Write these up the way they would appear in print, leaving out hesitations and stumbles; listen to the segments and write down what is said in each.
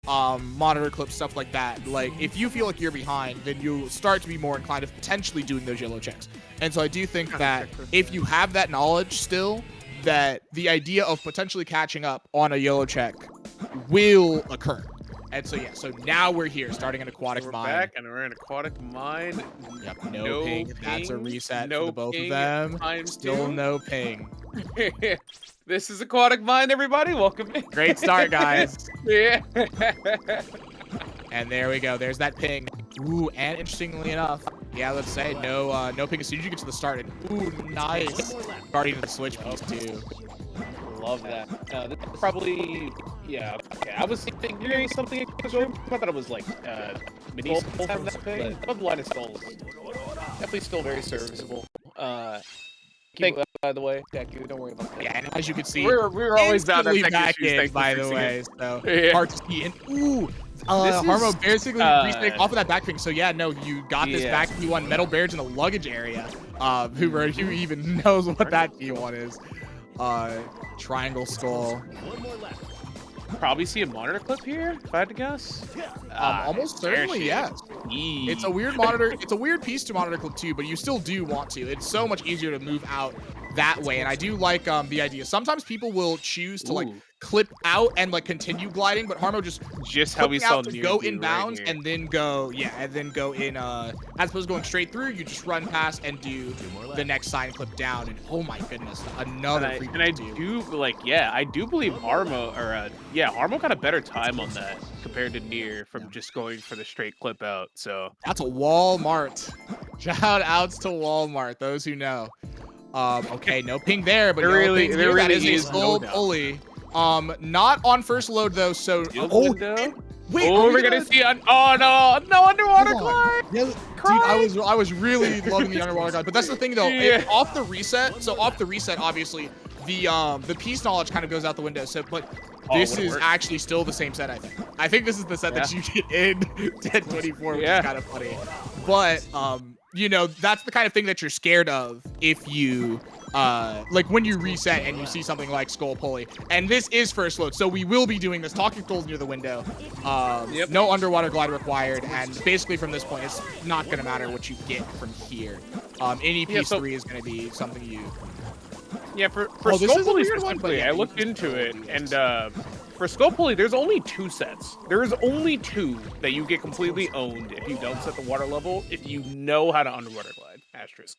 monitor clips, stuff like that. Like, if you feel like you're behind, then you'll start to be more inclined of potentially doing those yellow checks. And so I do think that if you have that knowledge still, that the idea of potentially catching up on a yellow check will occur. And so, yeah, so now we're here, starting an aquatic mine. We're back, and we're in aquatic mine. Yep, no ping. ping. That's a reset No for the both ping. of them. Time Still two. no ping. This is aquatic mine, everybody. Welcome in. Great start, guys. Yeah. And there we go. There's that ping. Ooh, and interestingly enough, yeah, let's say no ping as soon as you get to the start. And ooh, nice. Guardian of the switch piece too. Love that. This is probably, yeah. Okay, I was thinking something. I thought it was like mini skull have that thing. But the line of skulls definitely still very serviceable. Thank you, by the way. Thank you. Don't worry about that. Yeah, and as you can see, we're always down there. back in, by the way. So hard to see. And ooh, Harmo basically reset off of that back ping. So yeah, no, you got this back P1 metal bears in the luggage area. Who even knows what that P1 is? Triangle skull. Probably see a monitor clip here, if I had to guess. Almost certainly, yes. It's a weird monitor. It's a weird piece to monitor clip too, but you still do want to. It's so much easier to move out that way, and I do like the idea. Sometimes people will choose to like clip out and like continue gliding, but Harmo just how we saw to go inbounds and then go in. As opposed to going straight through, you just run past and do the next sign clip down, and oh my goodness, another. And I do like, I do believe Harmo Harmo got a better time on that compared to Near from just going for the straight clip out. So that's a Walmart. Shout outs to Walmart, those who know. Okay, no ping there, but there really is a full pulley. Not on first load though, so wait, we're gonna see no underwater glide. Yeah, dude, I was really loving the underwater glide, but that's the thing though. Off the reset, obviously the piece knowledge kind of goes out the window. So, but this is actually still the same set. I think this is the set that you get in 1024, which is kind of funny. But you know, that's the kind of thing that you're scared of if you like when you reset and you see something like skull pulley. And this is first load, so we will be doing this. Talking tools near the window. No underwater glide required, and basically from this point, it's not gonna matter what you get from here. Any P3 is gonna be something you. Yeah, for skull pulley specifically, I looked into it, and for skull pulley, there's only 2 sets. There's only 2 that you get completely owned if you don't set the water level, if you know how to underwater glide, asterisk.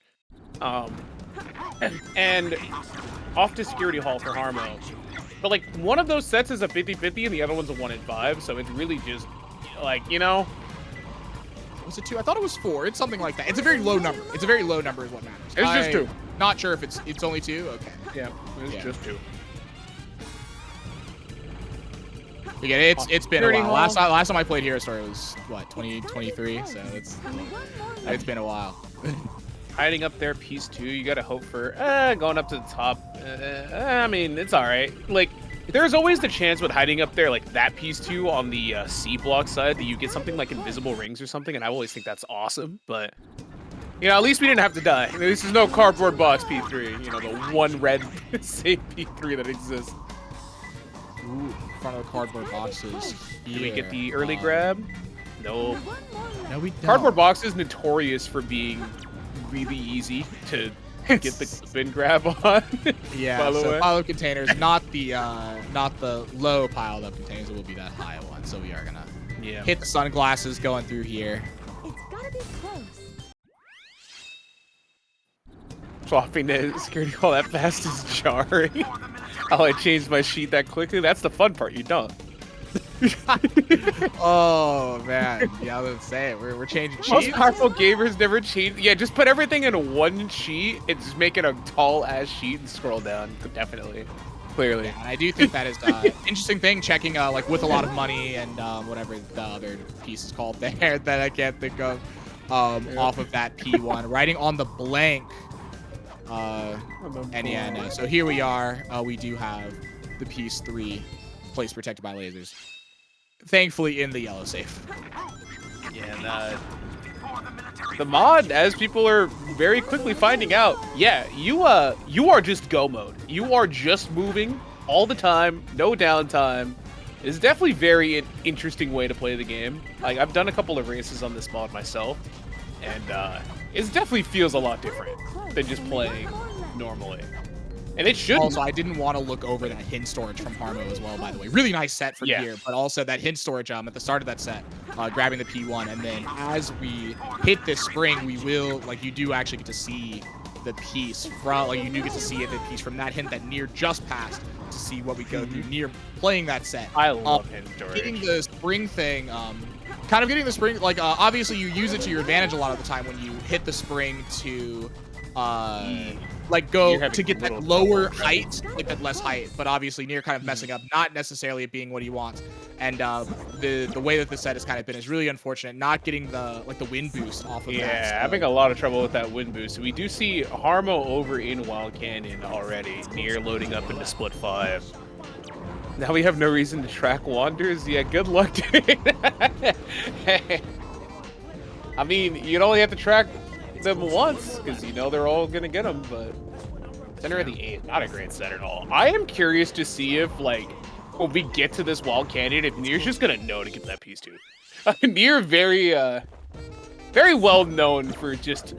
And off to security hall for Harmo. But like, one of those sets is a 50-50 and the other one's a 1 in 5, so it's really just, like, you know. Was it 2? I thought it was 4. It's something like that. It's a very low number. It's a very low number is what matters. It's just 2. Not sure if it's only 2. Okay. Yeah, it's just 2. Again, it's been a while. Last time I played Hero Story was what, 2023, so it's been a while. Hiding up there, piece 2. You gotta hope for going up to the top. I mean, it's all right. Like, there's always the chance with hiding up there, like that piece 2 on the C block side, that you get something like invisible rings or something, and I always think that's awesome. But you know, at least we didn't have to die. This is no cardboard box P3. You know, the one red same P3 that exists. Ooh, in front of the cardboard boxes. Do we get the early grab? No. No, we don't. Cardboard box is notorious for being really easy to get the spin grab on. Yeah, so pile of containers, not the low pile of containers. It will be that high one. So we are gonna hit the sunglasses going through here. It's gotta be close. Swapping the security hall that fast is jarring. Oh, I changed my sheet that quickly. That's the fun part. You don't. Oh man, yeah, I was gonna say we're changing sheets. Most powerful gamers never change. Yeah, just put everything in one sheet and just make it a tall ass sheet and scroll down. Definitely, clearly. Yeah, and I do think that is interesting thing. Checking like with a lot of money and whatever the other piece is called there that I can't think of off of that P1. Writing on the blank. And yeah, no. So here we are. We do have the piece 3, place protected by lasers. Thankfully, in the yellow safe. Yeah, and the mod, as people are very quickly finding out, you are just go mode. You are just moving all the time, no downtime. It's definitely very interesting way to play the game. Like, I've done a couple of races on this mod myself, and it definitely feels a lot different than just playing normally. And it should. Also, I didn't want to look over that hint storage from Harmo as well, by the way. Really nice set from here, but also that hint storage at the start of that set, grabbing the P1, and then as we hit this spring, we will, like, you do actually get to see the piece from, like, you do get to see the piece from that hint that Nier just passed to see what we go through Nier playing that set. I love hint storage. Getting the spring thing, kind of getting the spring, like, obviously you use it to your advantage a lot of the time when you hit the spring to, like, go to get that lower height, like that less height, but obviously Nier kind of messing up, not necessarily it being what he wants. And the way that the set has kind of been is really unfortunate, not getting the wind boost off of that. Yeah, having a lot of trouble with that wind boost. We do see Harmo over in Wild Canyon already, Nier loading up into split 5. Now we have no reason to track Wanders. Yeah, good luck doing that. I mean, you'd only have to track them once, because you know they're all gonna get them, but center of the 8th, not a great set at all. I am curious to see if, like, when we get to this Wild Canyon, if Nier's just gonna know to get that piece too. Nier very well known for just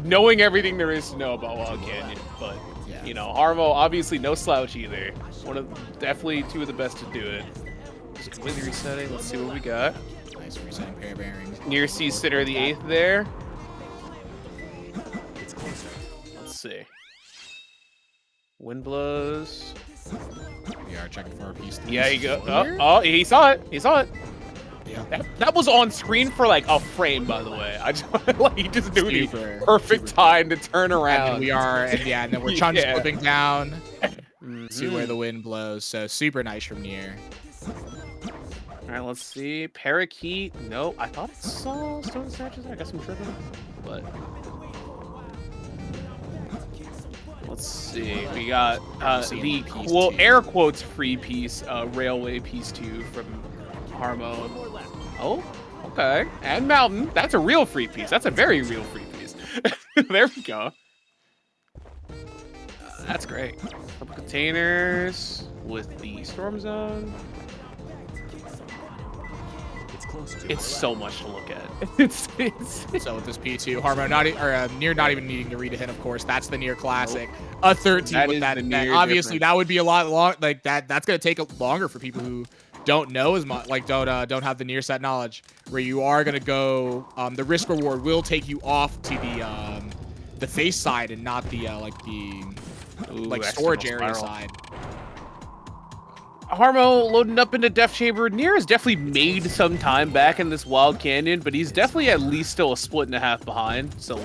knowing everything there is to know about Wild Canyon, but you know, Harmo obviously no slouch either. Definitely two of the best to do it. Just completely resetting. Let's see what we got. Nice resetting pair of bearings. Nier sees center of the 8th there. Let's see. Wind blows. We are checking for our piece. Yeah, you go. Oh, he saw it. He saw it. Yeah. That was on screen for like a frame, by the way. I just like he just knew the perfect time to turn around. And we are, and then we're chunk flipping down. See where the wind blows. So super nice from Nier. All right, let's see. Parakeet. No, I thought it saw Stone Snatches. I guess I'm tripping, but. Let's see. We got the quote, air quotes free piece, Railway Piece 2 from Harmo. Oh, okay. And Mountain. That's a real free piece. That's a very real free piece. There we go. That's great. Couple containers with the Storm Zone. It's so much to look at. It's so with this P2, Harmo Nier not even needing to read a hint, of course. That's the Nier classic. A 13 with that. Obviously, that would be a lot long. Like that's gonna take longer for people who don't know as much, like don't have the Nier set knowledge. Where you are gonna go, the risk reward will take you off to the face side and not the storage area side. Harmo loading up into Death Chamber. Nier has definitely made some time back in this Wild Canyon, but he's definitely at least still a split and a half behind. So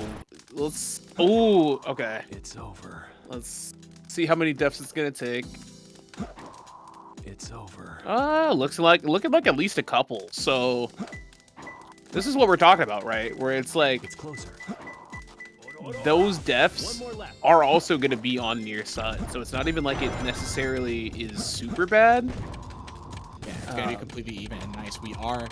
let's. Oh, okay. It's over. Let's see how many deaths it's gonna take. It's over. Looking like at least a couple. So this is what we're talking about, right? Where it's like it's closer. Those deaths are also going to be on Nier's side, so it's not even like it necessarily is super bad. Yeah, it's going to be completely even and nice. We are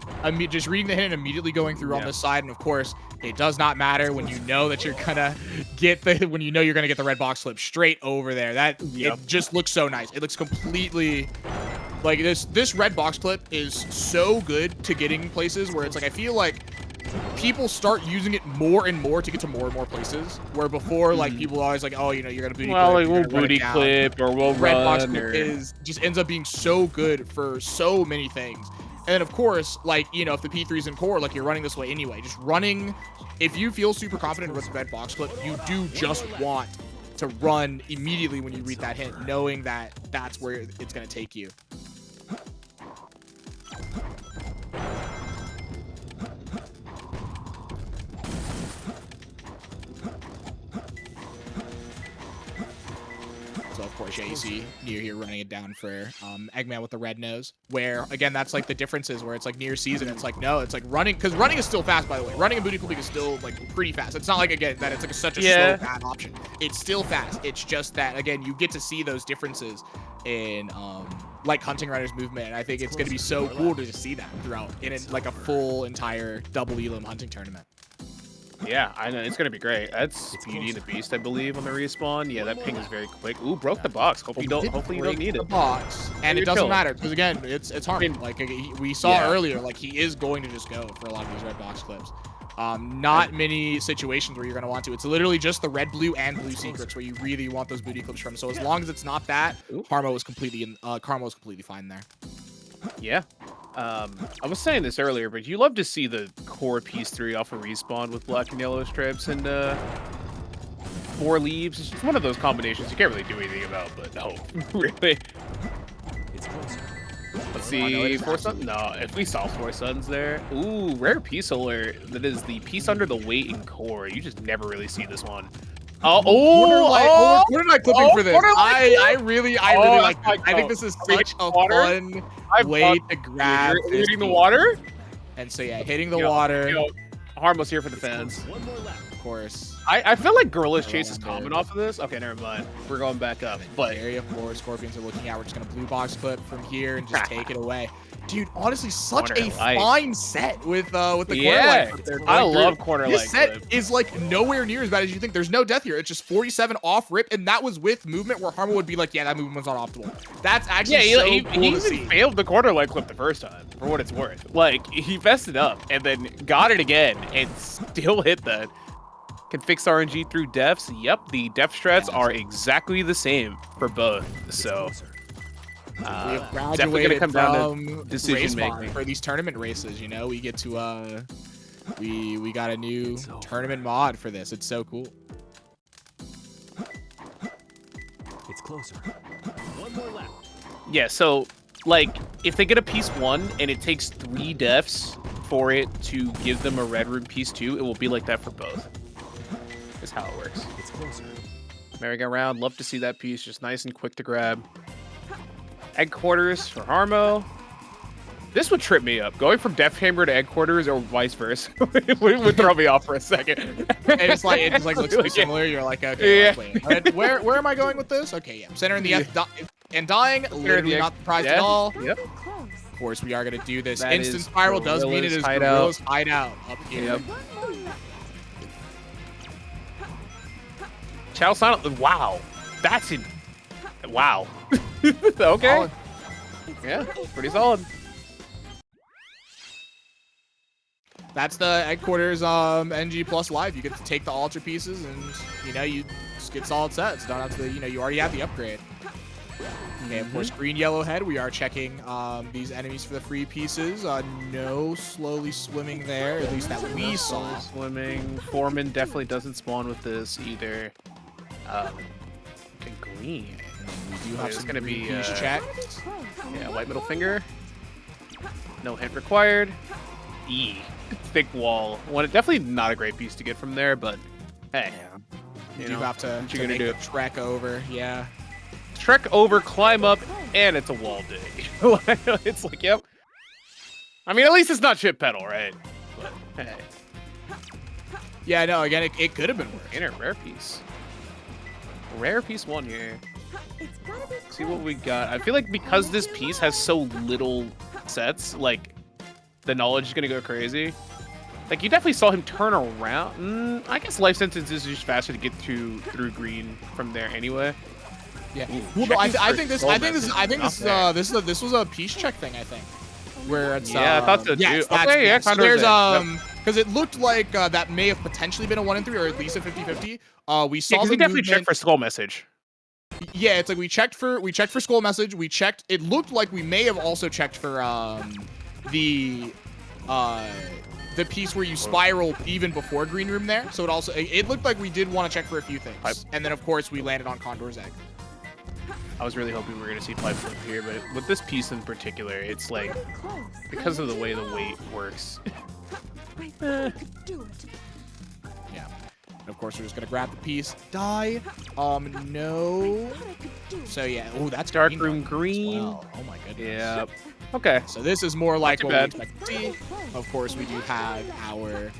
just reading the hint and immediately going through on this side, and of course, it does not matter when you know that you're going to get when you know you're going to get the red box flip straight over there. It just looks so nice. It looks completely like this red box clip is so good to getting places where it's like I feel like people start using it more and more to get to more and more places. Where before, like people are always like, oh, you know, you're gonna booty clip, like we'll booty clip or we'll red run. Box clip just ends up being so good for so many things. And then of course, like you know, if the P3 is in core, like you're running this way anyway. Just running. If you feel super confident with the red box clip, you do just want to run immediately when you read that hint, knowing that that's where it's gonna take you. So of course, yeah, you see Nier here running it down for Eggman with the red nose. Where again, that's like the differences where it's like Nier season. It's like no, it's like running because running is still fast. By the way, running and booty clipping is still like pretty fast. It's not like again that it's like such a slow bad option. It's still fast. It's just that again, you get to see those differences in like Hunting Runner's movement. And I think it's going to be so cool to just see that throughout in like a full entire double Elam hunting tournament. Yeah, I know. It's going to be great. That's Beauty and the Beast, I believe, on the respawn. Yeah, that ping is very quick. Ooh, broke the box. Hopefully you don't need the it. box, and it doesn't matter because again, it's Harmo. I mean, Like we saw earlier, like he is going to just go for a lot of these red box clips. Not many situations where you're gonna want to. It's literally just the red, blue, and blue secrets where you really want those booty clips from. So as long as it's not that, Harmo is completely fine there. Yeah. I was saying this earlier, but you love to see the core piece 3 off a respawn with black and yellow stripes and 4 leaves. It's just one of those combinations you can't really do anything about, but no, really. It's closer. Let's see, 4 suns? No, if we saw 4 suns there. Ooh, rare piece alert. That is the piece under the weight and core. You just never really see this one. Quarter-night clipping for this. I really like this. I think this is such a fun way to grab hitting the water. And so yeah, hitting the water. Harmo's here for the fans. Of course. I feel like Gorilla's Chase is common off of this. Okay, never mind. We're going back up. But area 4 Scorpions are looking at. We're just gonna blue box clip from here and just take it away. Dude, honestly, such a fine set with the corner light. I love corner light. This set is like nowhere near as bad as you think. There's no death here. It's just 47 off rip, and that was with movement where Harmo would be like, yeah, that movement was not optimal. That's actually he even failed the corner light clip the first time, for what it's worth. Like, he messed it up and then got it again and still hit that. Can fix RNG through defs. Yep, the def strats are exactly the same for both. So definitely gonna come down to decision making for these tournament races. You know, we get to we got a new tournament mod for this. It's so cool. It's closer. One more left. Yeah, so like if they get a piece 1 and it takes 3 defs for it to give them a red room piece 2, it will be like that for both. Is how it works. It's closer. Merry-go-round, love to see that piece, just nice and quick to grab. Egg quarters for Harmo. This would trip me up. Going from Death Chamber to egg quarters or vice versa would throw me off for a second. And it just looks too similar. You're like, okay, wait, where am I going with this? Okay, yeah, center in the F and dying. Literally not surprised at all. Yep. Of course, we are gonna do this. Instant spiral does mean it is Gorilla's hideout up here. Yep. Chow Silent. Wow, that's in. Wow. Okay. Solid. Yeah, pretty solid. That's the egg quarters NG plus live. You get to take the altar pieces and you just get solid sets. Don't have to you already have the upgrade. Okay, of course, green yellow head. We are checking these enemies for the free pieces. No slowly swimming there, at least that we saw. Swimming. Foreman definitely doesn't spawn with this either. Okay, green. We do have some gonna be checked. Yeah, white middle finger. No hint required. E. Thick wall. One definitely not a great piece to get from there, but hey. You do have to make the trek over. Yeah. Trek over, climb up, and it's a wall dig. It's like, yep. I mean, at least it's not chip pedal, right? But hey. Yeah, no, again, it could have been worse. And a rare piece. Rare piece 1 here. See what we got. I feel like because this piece has so little sets, like the knowledge is gonna go crazy. Like you definitely saw him turn around. I guess life sentence is just faster to get through green from there anyway. Yeah. Well, no, I think this was a piece check thing. I think where it's I thought so too. Yeah, okay, yeah, so there's because it looked like that may have potentially been a 1 in 3 or at least a 50-50. We saw we definitely checked for skull message. Yeah, it's like we checked for skull message. We checked. It looked like we may have also checked for the piece where you spiral even before green room there. So it looked like we did want to check for a few things. And then of course we landed on Condor's egg. I was really hoping we were going to see pipe flip here, but with this piece in particular, it's like because of the way the weight works. Yeah. And of course, we're just gonna grab the piece. Die. No. So yeah. Oh, that's dark room green. Well. Oh my goodness. Yeah. Okay. So this is more like what we expect to see. Of course, we do have our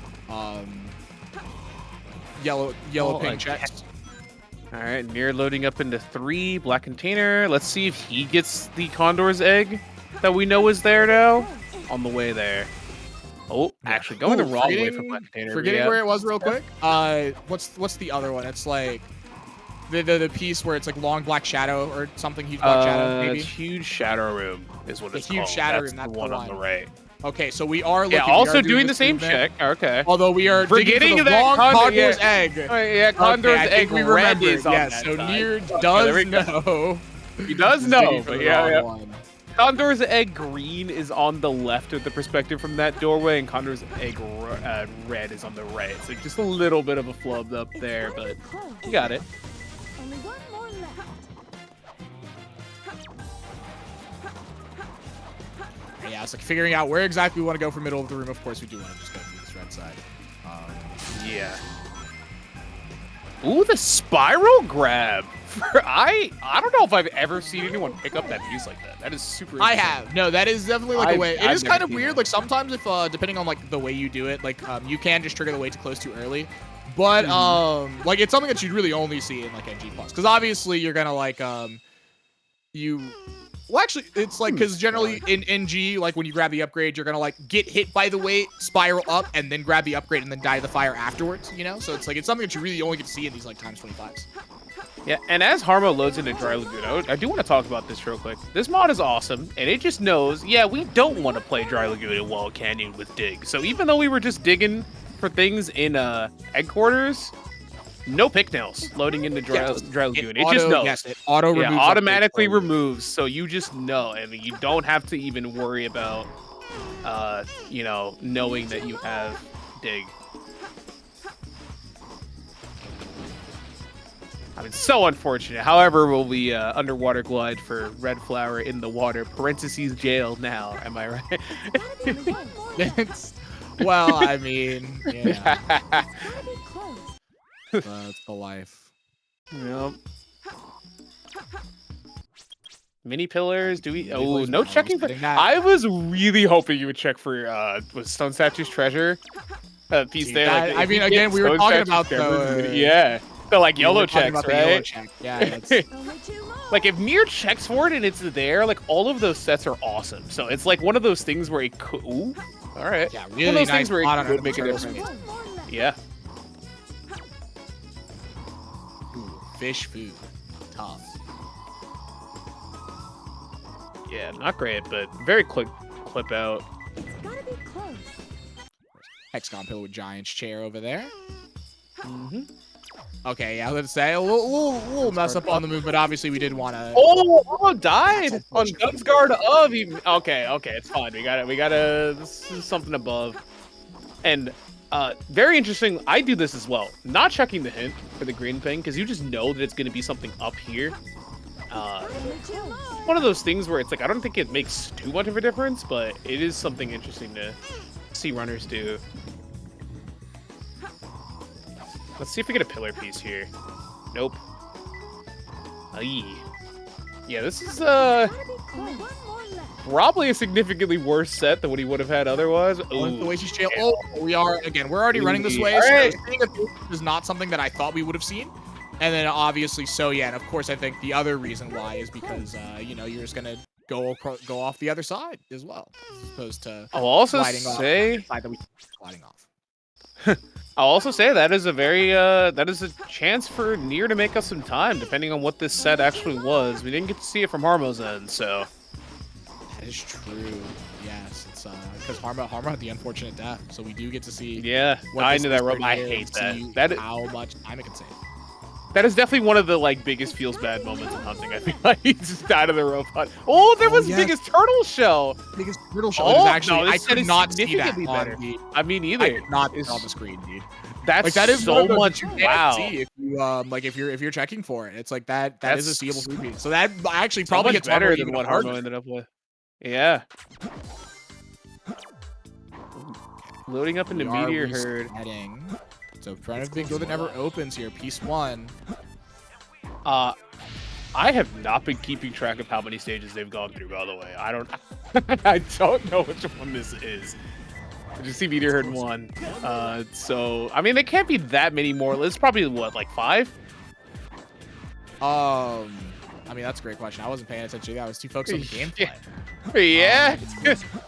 yellow pink checks. All right, Mir loading up into 3 black container. Let's see if he gets the Condor's egg that we know is there now. On the way there. Oh, actually going the wrong way from my container. Forgetting where it was real quick. What's the other one? It's like the piece where it's like long black shadow or something. Huge black shadow, maybe. Huge shadow room is what it's called. Huge shadow room. That's the one on the right. Okay, so we are looking. Yeah, also doing the same check. Okay. Although we are forgetting the that wrong Condor's egg. Oh, yeah, Condor's egg we red remember. is on Yes, that so side. Nier does know. He does know, but yeah. One. Condor's egg green is on the left of the perspective from that doorway, and Condor's egg red is on the right. So just a little bit of a flub up there, but you got it. Only one more left. Yeah, it's like figuring out where exactly we want to go for middle of the room. Of course, we do want to just go through this red side. Yeah. Ooh, the spiral grab. I don't know if I've ever seen anyone pick up that piece like that. That is super. I have. No, that is definitely like a way. It is I've kind of never seen weird. that. Like sometimes if depending on like the way you do it, like you can just trigger the way too close too early. But like it's something that you'd really only see in like NG plus, because obviously you're gonna like well, actually, it's like, because generally in NG, like when you grab the upgrade, you're gonna like get hit by the weight, spiral up, and then grab the upgrade and then die to the fire afterwards, you know? So it's like, it's something that you really only get to see in these like times 25s. Yeah, and as Harmo loads into Dry Lagoon, I do want to talk about this real quick. This mod is awesome, and it just knows, yeah, we don't want to play Dry Lagoon in Wall Canyon with Dig. So even though we were just digging for things in headquarters, no pick nails loading into Dry Lagoon. It just knows. Yes, it auto removes. Yeah, automatically removes, so you just know, and you don't have to even worry about, you know, knowing that you have Dig. I mean, so unfortunate. However, will we underwater glide for Red Flower in the water, parentheses jail now, am I right? Well, I mean, yeah. That's the life. Yep. Mini pillars, do we? Oh, no checking for. I was really hoping you would check for was Stone Statue's treasure piece there. Like, I mean, again, we were talking about the yeah, the like YOLO checks, right? YOLO check. Yeah, it's like if Nier checks for it and it's there, like all of those sets are awesome. So it's like one of those things where it could. Ooh, all right. Yeah, really one of those nice things where spot it on could it. make a difference. Yeah. Ooh, fish food, tough. Yeah, not great, but very quick clip out. Gotta be close. Hexagon pillar with Giant's chair over there. Mm-hmm. Okay, yeah, let's say a little mess up on the move, but obviously we did want to. Oh, died on Guns Guard of even. Okay, it's fine. We got it. This is something above, and very interesting. I do this as well. Not checking the hint for the green thing because you just know that it's going to be something up here. One of those things where it's like I don't think it makes too much of a difference, but it is something interesting to see runners do. Let's see if we get a pillar piece here. Nope. Aye. Yeah, this is probably a significantly worse set than what he would have had otherwise. The way she's jail. Oh, we are again. We're already running this way. All right. So seeing a piece is not something that I thought we would have seen. And then obviously, so yeah, and of course, I think the other reason why is because you know, you're just gonna go off the other side as well, as opposed to. I'll also sliding say off the side that we sliding off. I'll also say that is a very that is a chance for Nier to make us some time, depending on what this set actually was. We didn't get to see it from Harmo's end, so. That is true. Yes, it's because Harmo had the unfortunate death, so we do get to see. Yeah, I into that rope. I hate that. That is how much time it can save. That is definitely one of the like biggest feels bad moments in hunting. I feel like he just died of the rope hunt. Oh, there was biggest turtle shell. Biggest turtle shell. Oh, actually, no, I could not see that better. on I mean, either. I could not see it on the screen, dude. That's like that is so much. You can't see if you like if you're checking for it. It's like that is a seeable food piece. So that actually probably gets better than what Harmo ended up with. Yeah. Loading up into Meteor Herd. So trying to think that never opens here. Piece 1. I have not been keeping track of how many stages they've gone through, by the way. I don't know which one this is. I just see Meteor Herd 1. So, I mean, there can't be that many more. It's probably, what, like 5? I mean, that's a great question. I wasn't paying attention. I was too focused on the gameplay. Yeah.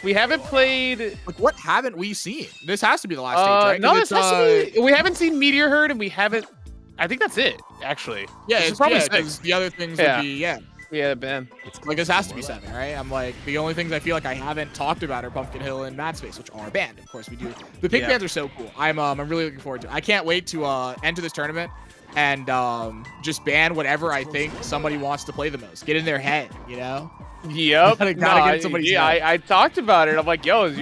We haven't played. Like, what haven't we seen? This has to be the last stage, right? No, 'Cause this has to be. We haven't seen Meteor Herd, and we haven't. I think that's it, actually. Yeah, This is it's probably probably 6. the other things Yeah. would be, yeah. Yeah, man. Like, this has to be 7, right? I'm like, the only things I feel like I haven't talked about are Pumpkin Hill and Mad Space, which are banned. Of course, we do. The pink bands are so cool. I'm really looking forward to it. I can't wait to enter this tournament and just ban whatever I think somebody wants to play the most. Get in their head, you know? Yep. Gotta get in somebody's head. I talked about it. I'm like, yo,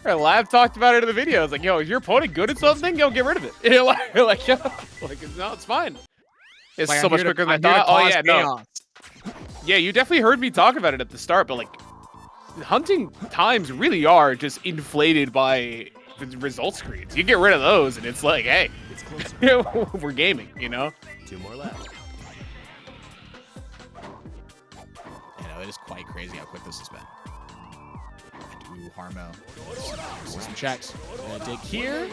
Lab talked about it in the video. It's like, yo, is your opponent good at something? Yo, get rid of it. You're like, yo, like, no, it's fine. It's Like, so I'm much here to- quicker than I I'm here to thought. Oh cause yeah, no. chaos. Yeah, you definitely heard me talk about it at the start, but like, hunting times really are just inflated by the result screens. You get rid of those, and it's like, hey, It's closer. we're gaming, you know? 2 more left. You know, it is quite crazy how quick this has been. Ooh, Harmo. See some checks. Gonna dig here.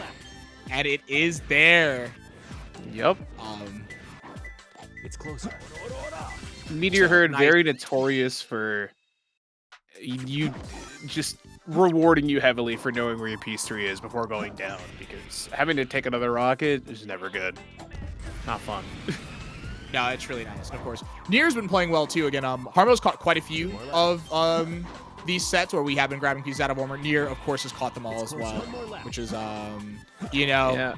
And it is there. Yep. It's closer. Meteor So, Herd nice. very notorious for you just rewarding you heavily for knowing where your piece 3 is before going down, because having to take another rocket is never good. Not fun. No, it's really nice. And of course, Nier's been playing well too. Again, Harmo's caught quite a few of these sets where we have been grabbing pieces out of Warmer. Nier, of course, has caught them all as well, which is you know, Yeah.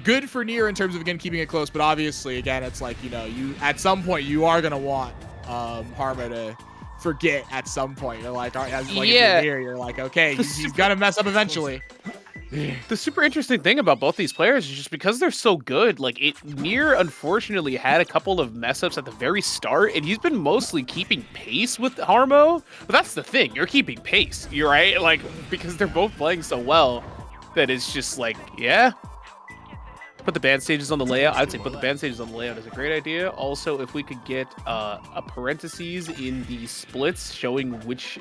good for Nier in terms of again keeping it close. But obviously, again, it's like, you know, you at some point you are gonna want Harmo to forget at some point. You're like, all right, as like Yeah. if you're Nier, you're like, okay, he's gonna mess up eventually. The super interesting thing about both these players is just because they're so good, like Nier unfortunately had a couple of mess ups at the very start, and he's been mostly keeping pace with Harmo. But that's the thing, you're keeping pace, you're right? Like, because they're both playing so well that it's just like, yeah. Put the band stages on the layout. I'd say put the band stages on the layout is a great idea. Also, if we could get a parentheses in the splits showing which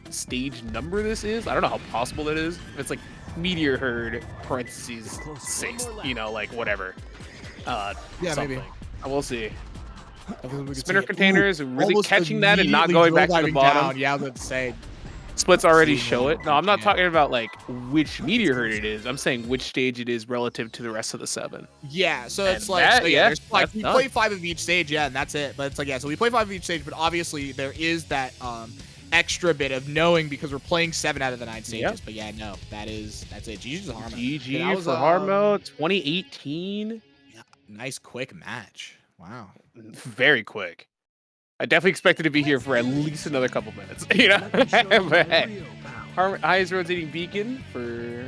stage number this is. I don't know how possible that is. It's like Meteor Herd parentheses 6, you know, like whatever. Yeah, something. maybe. We'll see. I think we could Spinner see- containers, Ooh, really almost catching that and not immediately going back to the drill bottom. diving down. Yeah, I was about to say. Splits already See, show it. No, I'm not yeah. talking about like which Meteor Herd it is. I'm saying which stage it is relative to the rest of the 7. Yeah, so And it's like, that- so yeah, there's like that's we done. play 5 of each stage, yeah, and that's it. But it's like, yeah, so we play 5 of each stage, but obviously there is that extra bit of knowing because we're playing 7 out of the 9 stages. Yep. But yeah, no, that's it. GG's Harmo. GG That was, for Harmo, 2018. Yeah, nice quick match. Wow. Very quick. I definitely expected to be here for at least another couple minutes, you know? But hey, highest rotating beacon for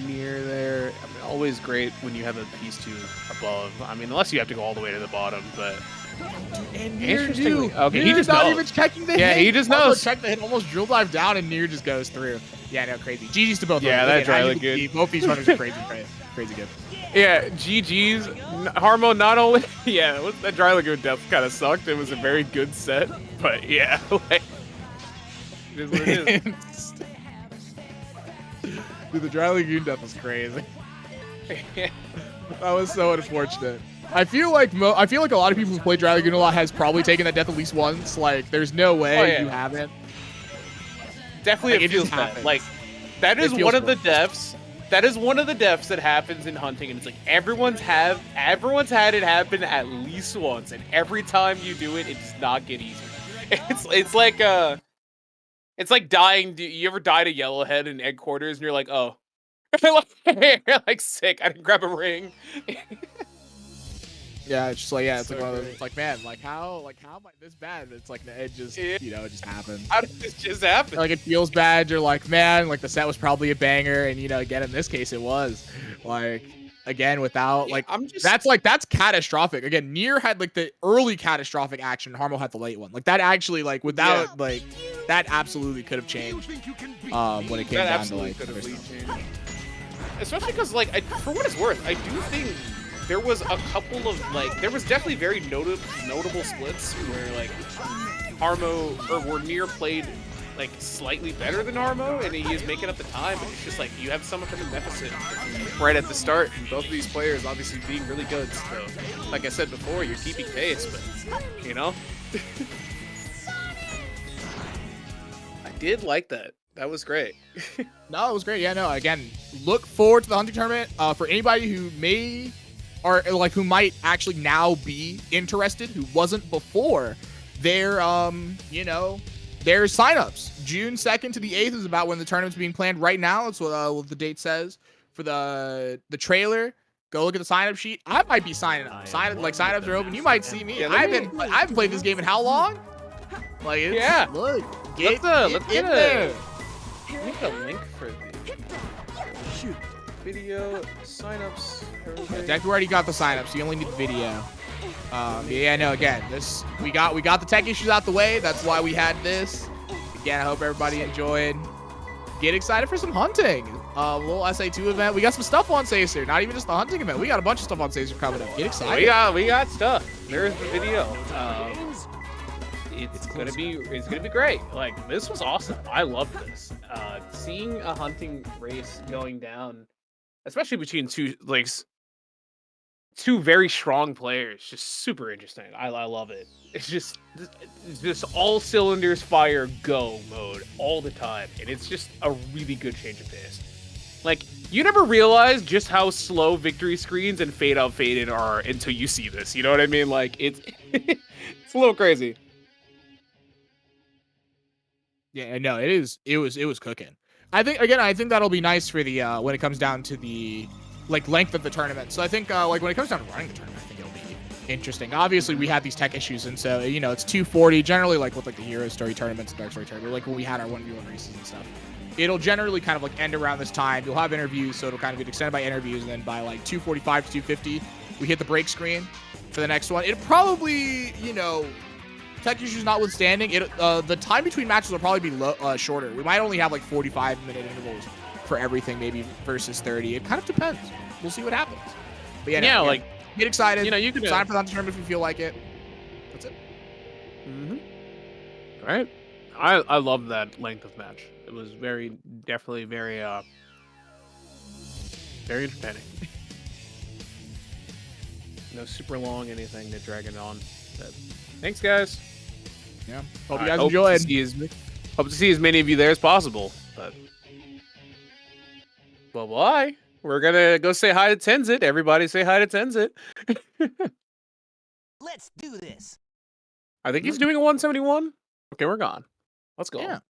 near there. I mean, always great when you have a piece 2 above. I mean, unless you have to go all the way to the bottom, but And Interestingly- okay, he Nier's just not knows. even checking the hit. Yeah, he just Harmo knows. checked the hit, almost drill dive down, and Nier just goes through. Yeah, no, crazy. GG's to both. Yeah, of them. that Again, dry as you looked can good. see, both these runners are crazy, crazy good. yeah, GG's. Harmo not only, yeah, that dry lagoon depth kind of sucked. It was a very good set, but yeah, like, it is what it is. Dude, the Dry Lagoon death was crazy. That was so unfortunate. I feel like a lot of people who play Dry Lagoon a lot has probably taken that death at least once. Like, there's no way Oh, yeah. you haven't. Definitely, Like, it it just feels bad. happens. Like, that is It feels one of the worse. deaths. That is one of the deaths that happens in hunting, and it's like everyone's had it happen at least once, and every time you do it, it does not get easier. It's like dying. You ever died a yellowhead in egg quarters, and you're like, oh, you're like sick. I didn't grab a ring. Yeah, it's just like, yeah, it's So like one of those, great. it's like, man, how am I this bad? It's like, it just, Yeah. you know, it just happens. How did this just happen? Like, it feels bad. You're like, man, like the set was probably a banger, and you know, again, in this case, it was. Like, again, without Yeah, like, I'm just that's catastrophic. Again, Nier had like the early catastrophic action. Harmo had the late one. Like that actually, like without like that absolutely could have changed. When it came that down to absolutely like, could have other lead stuff. changed. Especially because, like, for what it's worth, I do think there was a couple of, like, there was definitely very notable splits where, like, Harmo, or where Nier played, like, slightly better than Harmo, and he is making up the time, and it's just, like, you have so much of a deficit right at the start, and both of these players obviously being really good, so, like I said before, you're keeping pace, but, you know, I did like that. That was great. No, it was great. Yeah, no. Again, look forward to the hunting tournament. For anybody who may, or like who might actually now be interested, who wasn't before, their their signups. June 2nd to the 8th is about when the tournament's being planned right now. That's what the date says for the trailer. Go look at the sign-up sheet. I might be signing up. Sign-ups are open. You might see me. Yeah, I haven't played this game in how long? Like, it's, Yeah. Look, Let's get in there. Make a link for the Shoot. video signups. Deck already got the signups. You only need the video. Yeah, no. Again, we got the tech issues out the way. That's why we had this. Again, I hope everybody enjoyed. Get excited for some hunting. Little SA2 event. We got some stuff on Sacer. Not even just the hunting event. We got a bunch of stuff on Sacer coming up. Get excited. We got stuff. There's the video. It's gonna be great. Like, this was awesome. I love this. Seeing a hunting race going down, especially between two very strong players, just super interesting. I love it. It's just all cylinders fire go mode all the time, and it's just a really good change of pace. Like, you never realize just how slow victory screens and fade out fade in are until you see this. You know what I mean? Like, it's it's a little crazy. Yeah, no, it was cooking. I think that'll be nice for the when it comes down to the length of the tournament. So I think like when it comes down to running the tournament, I think it'll be interesting. Obviously, we had these tech issues, and so it's 240 generally, like with the Hero Story tournaments and Dark Story tournament, like when we had our 1v1 races and stuff. It'll generally kind of end around this time. You'll have interviews, so it'll kind of get extended by interviews, and then by 245 to 250, we hit the break screen for the next one. It'll probably tech issues notwithstanding, the time between matches will probably be shorter. We might only have 45-minute intervals for everything, maybe versus 30. It kind of depends. We'll see what happens. But yeah, get excited. You can sign up for the hunting tournament if you feel like it. That's it. Right. I love that length of match. It was definitely very entertaining. No super long anything to drag it on. But thanks, guys. Yeah. Hope you guys enjoyed. Hope to see as many of you there as possible. But bye. We're gonna go say hi to Tenzit. Everybody say hi to Tenzit. Let's do this. I think he's doing a 171. Okay, we're gone. Let's go. Yeah.